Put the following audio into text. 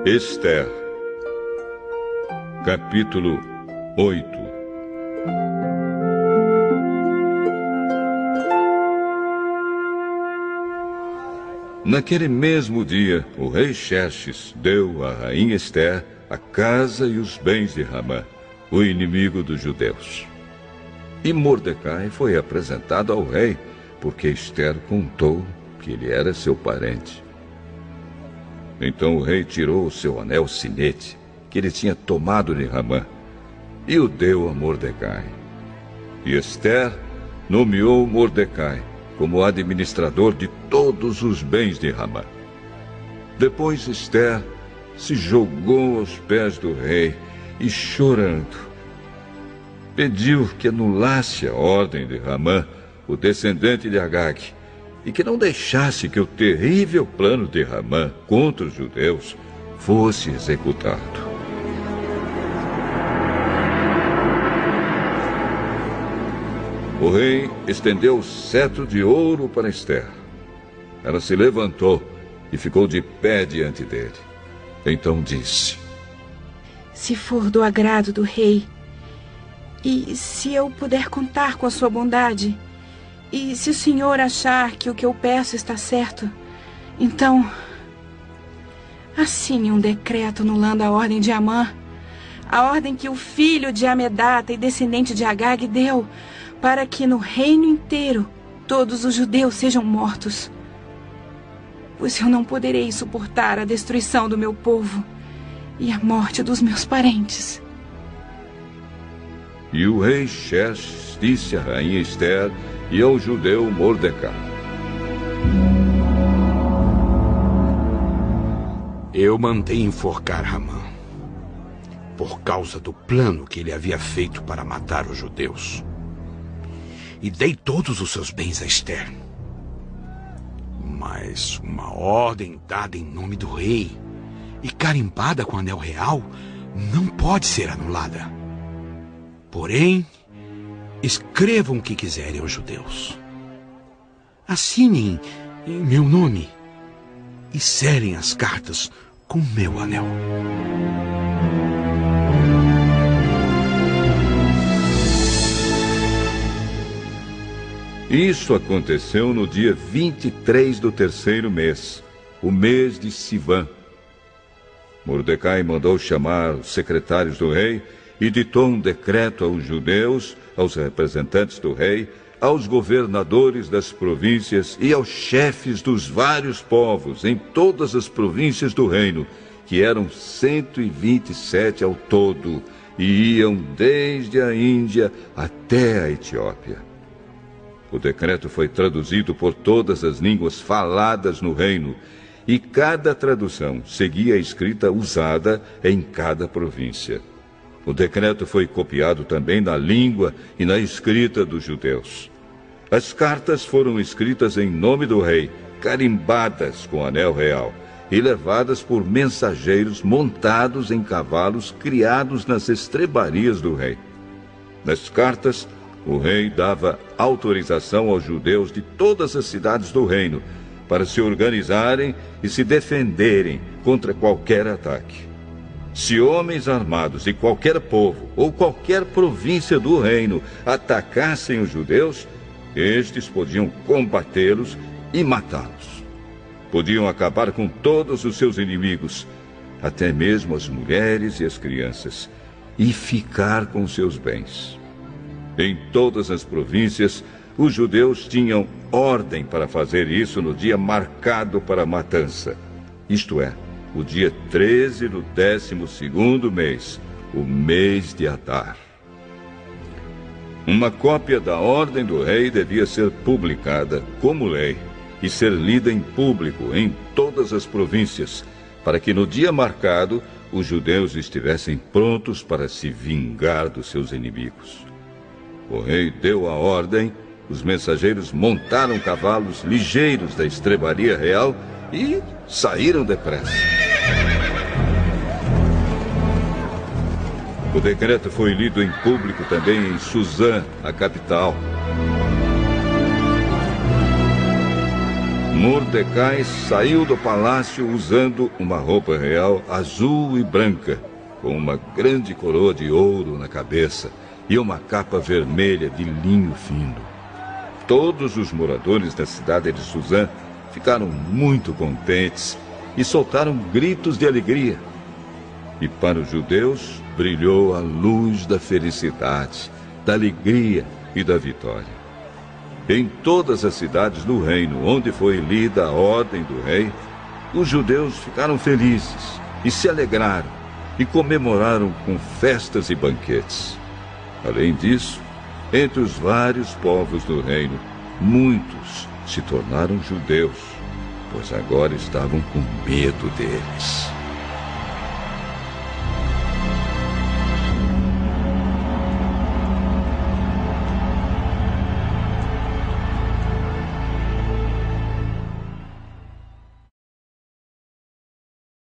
Esther, capítulo 8. Naquele mesmo dia, o rei Xerxes deu à rainha Esther a casa e os bens de Hamã, o inimigo dos judeus. E Mordecai foi apresentado ao rei, porque Esther contou que ele era seu parente. Então o rei tirou o seu anel sinete, que ele tinha tomado de Hamã, e o deu a Mordecai. E Esther nomeou Mordecai como administrador de todos os bens de Hamã. Depois Esther se jogou aos pés do rei e, chorando, pediu que anulasse a ordem de Hamã, o descendente de Agag, e que não deixasse que o terrível plano de Hamã contra os judeus fosse executado. O rei estendeu o cetro de ouro para Esther. Ela se levantou e ficou de pé diante dele. Então disse: Se for do agrado do rei, e se eu puder contar com a sua bondade, e se o senhor achar que o que eu peço está certo, então assine um decreto anulando a ordem de Amã, a ordem que o filho de Amedata e descendente de Agag deu, para que no reino inteiro todos os judeus sejam mortos. Pois eu não poderei suportar a destruição do meu povo e a morte dos meus parentes. E o rei Xerxes disse à rainha Esther e ao judeu Mordecai: Eu mandei enforcar Hamã, por causa do plano que ele havia feito para matar os judeus. E dei todos os seus bens a Esther. Mas uma ordem dada em nome do rei e carimbada com o anel real não pode ser anulada. Porém, escrevam o que quiserem aos judeus. Assinem em meu nome e selem as cartas com meu anel. Isso aconteceu no dia 23 do terceiro mês, o mês de Sivan. Mordecai mandou chamar os secretários do rei e ditou um decreto aos judeus, aos representantes do rei, aos governadores das províncias e aos chefes dos vários povos em todas as províncias do reino, que eram 127 ao todo, e iam desde a Índia até a Etiópia. O decreto foi traduzido por todas as línguas faladas no reino, e cada tradução seguia a escrita usada em cada província. O decreto foi copiado também na língua e na escrita dos judeus. As cartas foram escritas em nome do rei, carimbadas com anel real, e levadas por mensageiros montados em cavalos criados nas estrebarias do rei. Nas cartas, o rei dava autorização aos judeus de todas as cidades do reino para se organizarem e se defenderem contra qualquer ataque. Se homens armados de qualquer povo ou qualquer província do reino atacassem os judeus, estes podiam combatê-los e matá-los. Podiam acabar com todos os seus inimigos, até mesmo as mulheres e as crianças, e ficar com seus bens. Em todas as províncias, os judeus tinham ordem para fazer isso no dia marcado para a matança, isto é, o dia 13 do 12º mês, o mês de Adar. Uma cópia da ordem do rei devia ser publicada como lei e ser lida em público em todas as províncias, para que no dia marcado os judeus estivessem prontos para se vingar dos seus inimigos. O rei deu a ordem, os mensageiros montaram cavalos ligeiros da estrebaria real e saíram depressa. O decreto foi lido em público também em Suzã, a capital. Mordecai saiu do palácio usando uma roupa real azul e branca, com uma grande coroa de ouro na cabeça e uma capa vermelha de linho fino. Todos os moradores da cidade de Suzã ficaram muito contentes e soltaram gritos de alegria. E para os judeus brilhou a luz da felicidade, da alegria e da vitória. Em todas as cidades do reino onde foi lida a ordem do rei, os judeus ficaram felizes e se alegraram e comemoraram com festas e banquetes. Além disso, entre os vários povos do reino, muitos se tornaram judeus, pois agora estavam com medo deles.